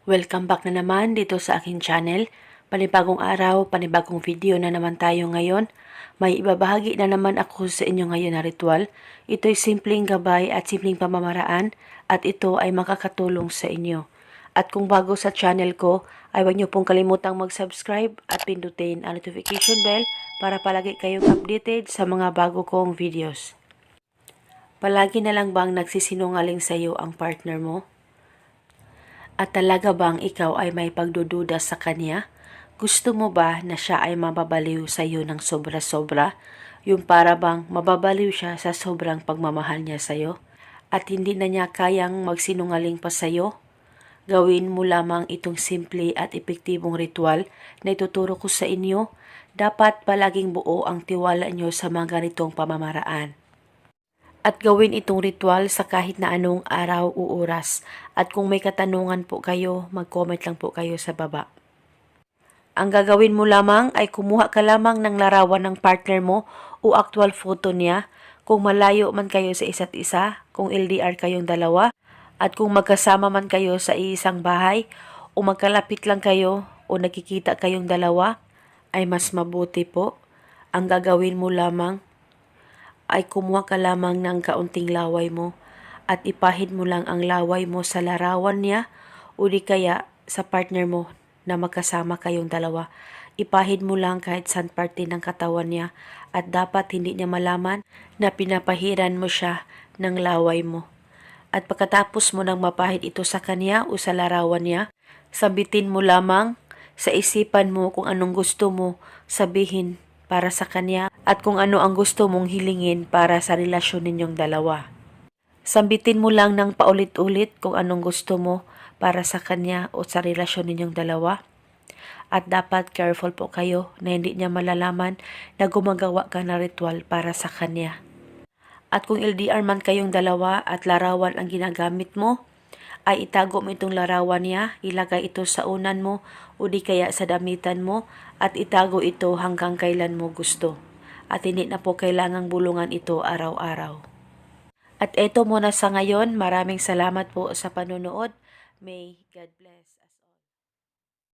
Welcome back na naman dito sa aking channel. Panibagong araw, panibagong video na naman tayo ngayon. May ibabahagi na naman ako sa inyo ngayon na ritual. Ito'y simpleng gabay at simpleng pamamaraan at ito ay makakatulong sa inyo. At kung bago sa channel ko, ay huwag niyo pong kalimutang mag-subscribe at pindutin ang notification bell para palagi kayong updated sa mga bago kong videos. Palagi na lang bang nagsisinungaling sa iyo ang partner mo? At talaga bang ikaw ay may pagdududa sa kanya? Gusto mo ba na siya ay mababaliw sa iyo ng sobra-sobra? Yung para bang mababaliw siya sa sobrang pagmamahal niya sa iyo? At hindi na niya kayang magsinungaling pa sa iyo? Gawin mo lamang itong simple at epektibong ritual na ituturo ko sa inyo. Dapat palaging buo ang tiwala niyo sa mga ganitong pamamaraan. At gawin itong ritual sa kahit na anong araw o oras. At kung may katanungan po kayo, mag-comment lang po kayo sa baba. Ang gagawin mo lamang ay kumuha ka lamang ng larawan ng partner mo o actual photo niya. Kung malayo man kayo sa isa't isa, kung LDR kayong dalawa, at kung magkasama man kayo sa isang bahay, o magkalapit lang kayo o nakikita kayong dalawa, ay mas mabuti po. Ang gagawin mo lamang ay kumuha ka lamang ng kaunting laway mo at ipahid mo lang ang laway mo sa larawan niya o di kaya sa partner mo na magkasama kayong dalawa. Ipahid mo lang kahit saan parte ng katawan niya at dapat hindi niya malaman na pinapahiran mo siya ng laway mo. At pagkatapos mo nang mapahid ito sa kanya o sa larawan niya, sabitin mo lamang sa isipan mo kung anong gusto mo sabihin para sa kanya at kung ano ang gusto mong hilingin para sa relasyon ninyong dalawa. Sambitin mo lang ng paulit-ulit kung anong gusto mo para sa kanya o sa relasyon ninyong dalawa. At dapat careful po kayo na hindi niya malalaman na gumagawa ka na ritual para sa kanya. At kung LDR man kayong dalawa at larawan ang ginagamit mo, ay itago mo itong larawan niya, ilagay ito sa unan mo o di kaya sa damitan mo at itago ito hanggang kailan mo gusto. At hindi na po kailangang bulungan ito araw-araw. At eto muna sa ngayon, maraming salamat po sa panonood. May God bless.